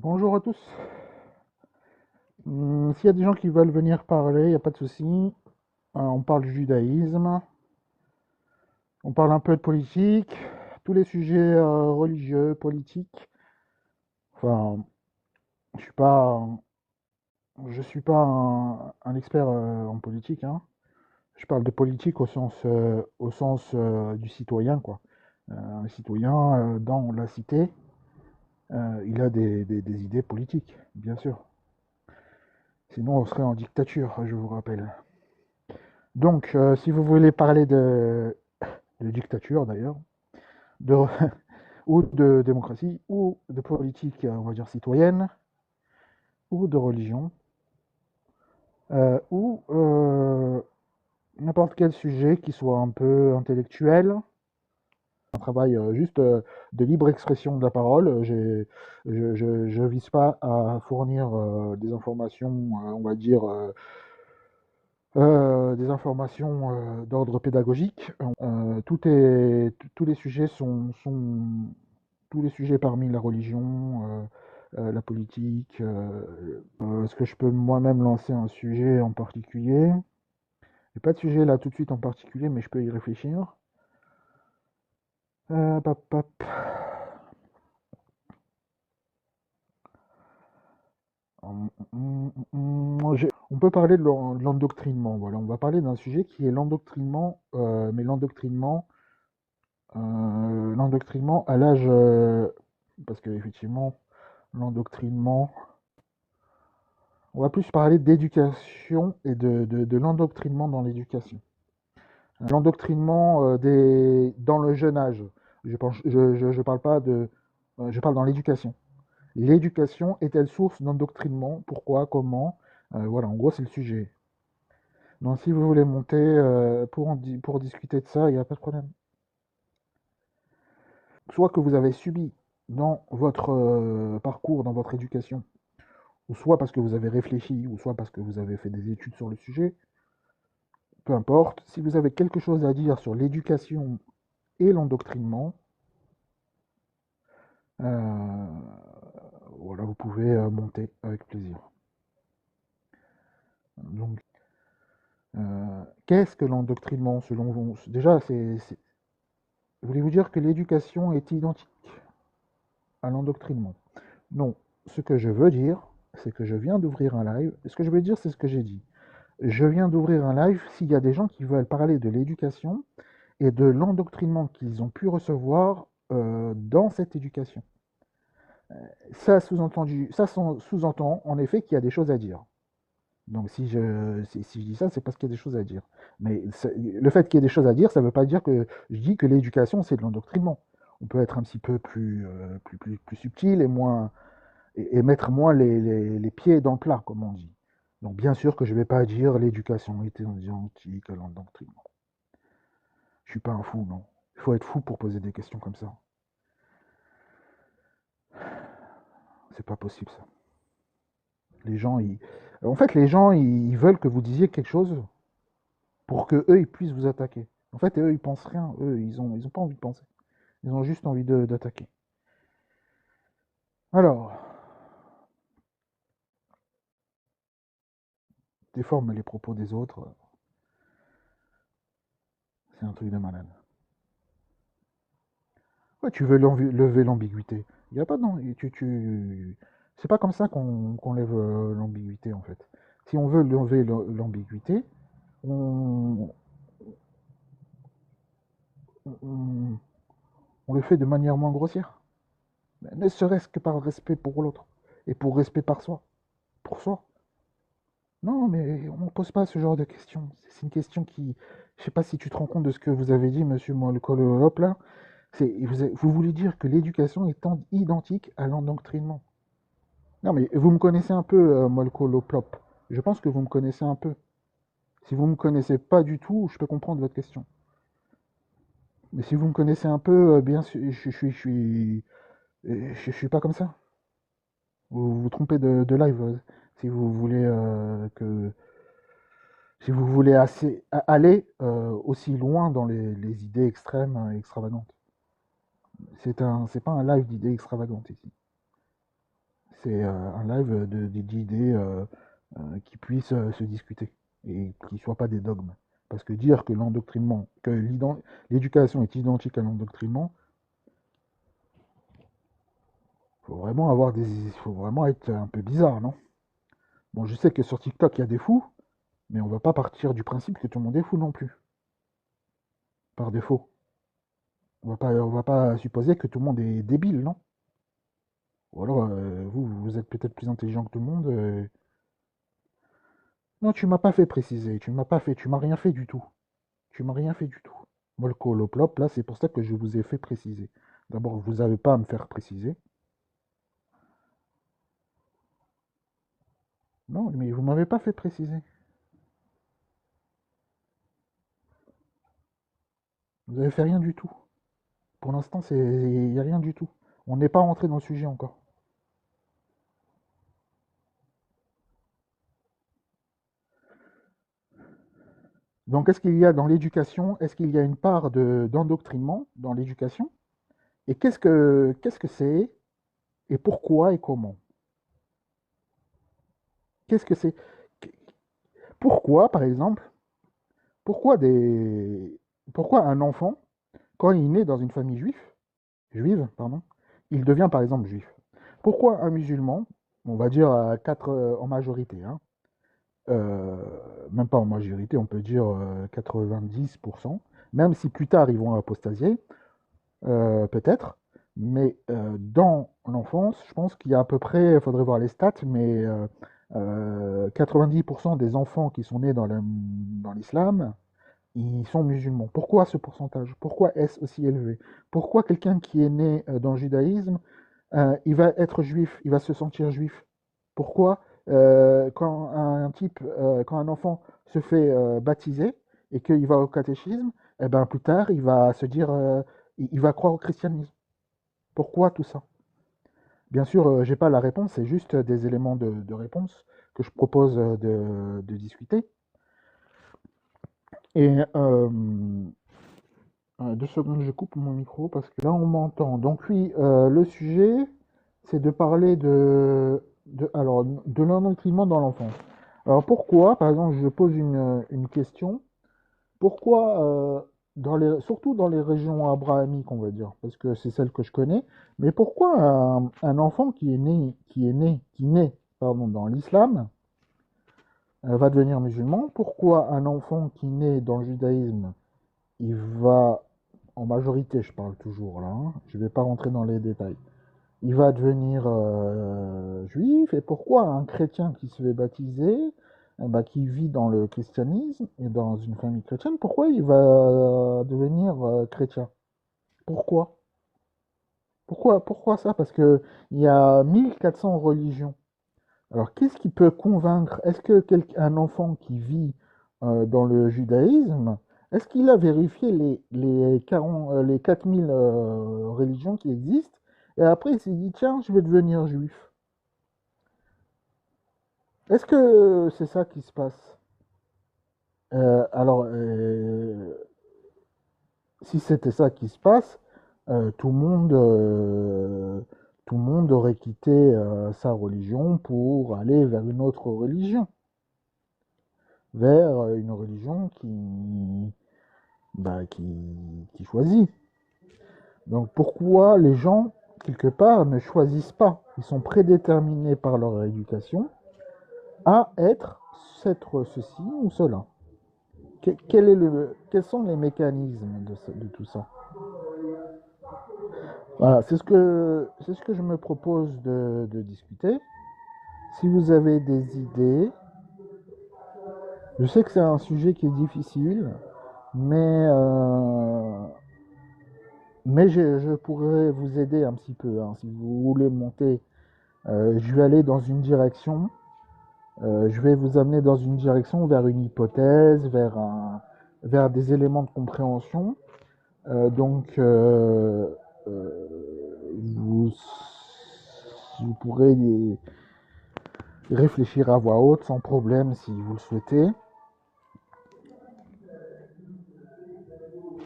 Bonjour à tous. S'il y a des gens qui veulent venir parler, il n'y a pas de souci. On parle du judaïsme, on parle un peu de politique, tous les sujets religieux, politiques. Enfin, je suis pas, je suis pas un expert en politique, hein. Je parle de politique au sens du citoyen, quoi. Un citoyen dans la cité, il a des idées politiques, bien sûr. Sinon, on serait en dictature, je vous rappelle. Donc, si vous voulez parler de dictature d'ailleurs, de, ou de démocratie, ou de politique, on va dire citoyenne, ou de religion, ou n'importe quel sujet qui soit un peu intellectuel, un travail juste de libre expression de la parole. Je vise pas à fournir des informations, on va dire, des informations d'ordre pédagogique. Tous les sujets sont tous les sujets parmi la religion, la politique. Est-ce que je peux moi-même lancer un sujet en particulier? J'ai pas de sujet là tout de suite en particulier, mais je peux y réfléchir. Pap, pap. On peut parler de l'endoctrinement. Voilà, on va parler d'un sujet qui est l'endoctrinement, mais l'endoctrinement à l'âge, parce que effectivement, l'endoctrinement, on va plus parler d'éducation et de l'endoctrinement dans l'éducation. L'endoctrinement dans le jeune âge. Je parle pas de, je parle dans l'éducation. L'éducation est-elle source d'endoctrinement? Pourquoi? Comment? Voilà, en gros, c'est le sujet. Donc, si vous voulez monter pour discuter de ça, il n'y a pas de problème. Soit que vous avez subi dans votre parcours, dans votre éducation, ou soit parce que vous avez réfléchi, ou soit parce que vous avez fait des études sur le sujet, peu importe. Si vous avez quelque chose à dire sur l'éducation et l'endoctrinement, euh, voilà, vous pouvez monter avec plaisir. Donc, qu'est-ce que l'endoctrinement selon vous? Déjà, voulez-vous dire que l'éducation est identique à l'endoctrinement? Non. Ce que je veux dire, c'est que je viens d'ouvrir un live. Ce que je veux dire, c'est ce que j'ai dit. Je viens d'ouvrir un live. S'il y a des gens qui veulent parler de l'éducation et de l'endoctrinement qu'ils ont pu recevoir dans cette éducation, ça sous-entend en effet qu'il y a des choses à dire. Donc si je dis ça, c'est parce qu'il y a des choses à dire. Mais le fait qu'il y ait des choses à dire, ça ne veut pas dire que je dis que l'éducation, c'est de l'endoctrinement. On peut être un petit peu plus subtil et mettre moins les pieds dans le plat, comme on dit. Donc bien sûr que je ne vais pas dire l'éducation est identique à l'endoctrinement. Je ne suis pas un fou, non. Il faut être fou pour poser des questions comme ça. C'est pas possible ça. Les gens, en fait, les gens, ils veulent que vous disiez quelque chose pour que eux ils puissent vous attaquer. En fait, eux ils pensent rien, eux ils ont pas envie de penser. Ils ont juste envie d'attaquer. Alors, déforme les propos des autres, c'est un truc de malade. Ouais, tu veux lever l'ambiguïté. Il y a pas non, c'est pas comme ça qu'on lève l'ambiguïté en fait. Si on veut lever l'ambiguïté, on, on, on le fait de manière moins grossière. Ne serait-ce que par respect pour l'autre et pour respect pour soi. Non, mais on ne pose pas ce genre de questions. C'est une question qui. Je sais pas si tu te rends compte de ce que vous avez dit, monsieur Molkolop, là. Vous voulez dire que l'éducation est identique à l'endoctrinement. Non, mais vous me connaissez un peu, Molkolop. Je pense que vous me connaissez un peu. Si vous ne me connaissez pas du tout, je peux comprendre votre question. Mais si vous me connaissez un peu, bien sûr, je suis pas comme ça. Vous vous trompez de live. Si vous voulez si vous voulez aller aussi loin dans les idées extrêmes et extravagantes. C'est pas un live d'idées extravagantes ici. C'est un live d'idées qui puissent se discuter et qui ne soient pas des dogmes. Parce que dire que l'endoctrinement, que l'éducation est identique à l'endoctrinement, faut vraiment être un peu bizarre, non? Bon, je sais que sur TikTok, il y a des fous, mais on va pas partir du principe que tout le monde est fou non plus, par défaut. On va pas supposer que tout le monde est débile, non? Ou alors, vous êtes peut-être plus intelligent que tout le monde. Non, tu m'as pas fait préciser, tu m'as rien fait du tout. Tu m'as rien fait du tout. Moi, le coloplop, là, c'est pour ça que je vous ai fait préciser. D'abord, vous n'avez pas à me faire préciser. Non, mais vous m'avez pas fait préciser. Vous avez fait rien du tout. Pour l'instant, il n'y a rien du tout. On n'est pas rentré dans le sujet encore. Donc, est-ce qu'il y a dans l'éducation, est-ce qu'il y a une part d'endoctrinement dans l'éducation? Et qu'est-ce que c'est? Et pourquoi et comment? Qu'est-ce que c'est? Pourquoi, par exemple, pourquoi des, pourquoi un enfant, quand il naît dans une famille juive, pardon, il devient par exemple juif? Pourquoi un musulman, on va dire à 4 en majorité, hein, euh, même pas en majorité, on peut dire 90%, même si plus tard ils vont apostasier, peut-être, mais dans l'enfance, je pense qu'il y a à peu près, il faudrait voir les stats, mais 90% des enfants qui sont nés dans l'islam, ils sont musulmans. Pourquoi ce pourcentage? Pourquoi est-ce aussi élevé? Pourquoi quelqu'un qui est né dans le judaïsme, il va être juif, il va se sentir juif? Pourquoi quand un enfant se fait baptiser et qu'il va au catéchisme, eh ben, plus tard, il va se dire, il va croire au christianisme. Pourquoi tout ça? Bien sûr, j'ai pas la réponse, c'est juste des éléments de réponse que je propose de discuter. Et 2 secondes, je coupe mon micro parce que là on m'entend. Donc oui, le sujet, c'est de parler de l'endoctrinement dans l'enfance. Alors pourquoi, par exemple, je pose une question, pourquoi, surtout dans les régions abrahamiques, on va dire, parce que c'est celle que je connais, mais pourquoi un enfant qui naît, pardon, dans l'islam, va devenir musulman? Pourquoi un enfant qui naît dans le judaïsme, il va, en majorité, je parle toujours là, hein, je ne vais pas rentrer dans les détails, il va devenir juif, et pourquoi un chrétien qui se fait baptiser, eh ben, qui vit dans le christianisme et dans une famille chrétienne, pourquoi il va devenir chrétien? Pourquoi? Pourquoi ça? Parce que il y a 1400 religions. Alors, qu'est-ce qui peut convaincre? Est-ce que un enfant qui vit dans le judaïsme, est-ce qu'il a vérifié les 4000 religions qui existent et après il s'est dit, tiens, je vais devenir juif? Est-ce que c'est ça qui se passe? Alors, si c'était ça qui se passe, euh, tout le monde, euh, tout le monde aurait quitté sa religion pour aller vers une autre religion, vers une religion qui choisit. Donc pourquoi les gens, quelque part, ne choisissent pas? Ils sont prédéterminés par leur éducation à être ceci ou cela. Quels sont les mécanismes de tout ça? Voilà, c'est ce que je me propose de discuter. Si vous avez des idées, je sais que c'est un sujet qui est difficile, mais, euh, mais je pourrais vous aider un petit peu, hein. Si vous voulez monter, je vais aller dans une direction, je vais vous amener dans une direction vers une hypothèse, vers des éléments de compréhension. Donc, euh, vous, vous pourrez réfléchir à voix haute sans problème si vous le souhaitez.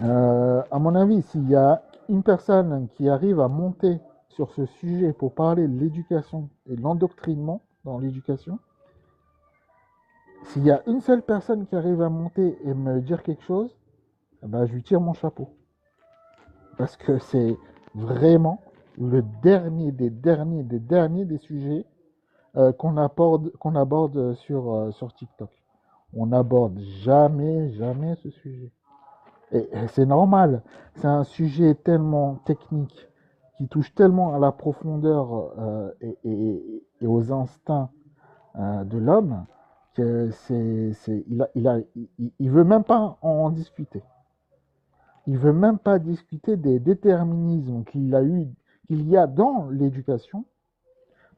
À mon avis, s'il y a une personne qui arrive à monter sur ce sujet pour parler de l'éducation et de l'endoctrinement dans l'éducation, s'il y a une seule personne qui arrive à monter et me dire quelque chose, eh ben, je lui tire mon chapeau. Parce que c'est vraiment le dernier des sujets qu'on aborde sur TikTok. On n'aborde jamais ce sujet. Et c'est normal. C'est un sujet tellement technique qui touche tellement à la profondeur et aux instincts de l'homme que il veut même pas en discuter. Il veut même pas discuter des déterminismes qu'il y a dans l'éducation.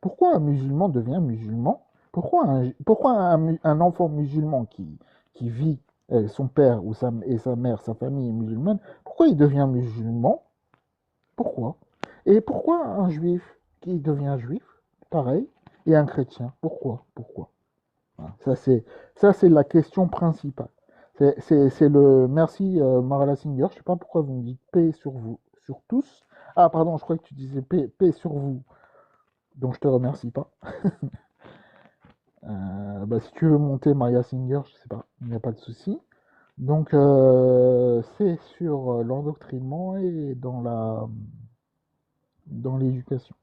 Pourquoi un musulman devient musulman? Pourquoi un enfant musulman qui vit son père et sa mère, sa famille est musulmane, pourquoi il devient musulman? Pourquoi? Et pourquoi un juif qui devient juif, pareil, et un chrétien? Pourquoi? Voilà. Ça, c'est la question principale. C'est le merci Marla Singer. Je sais pas pourquoi vous me dites paix sur vous, sur tous. Ah pardon, je crois que tu disais paix sur vous. Donc je te remercie pas. Bah, si tu veux monter Maria Singer, je sais pas, il n'y a pas de souci. Donc c'est sur l'endoctrinement et dans l'éducation.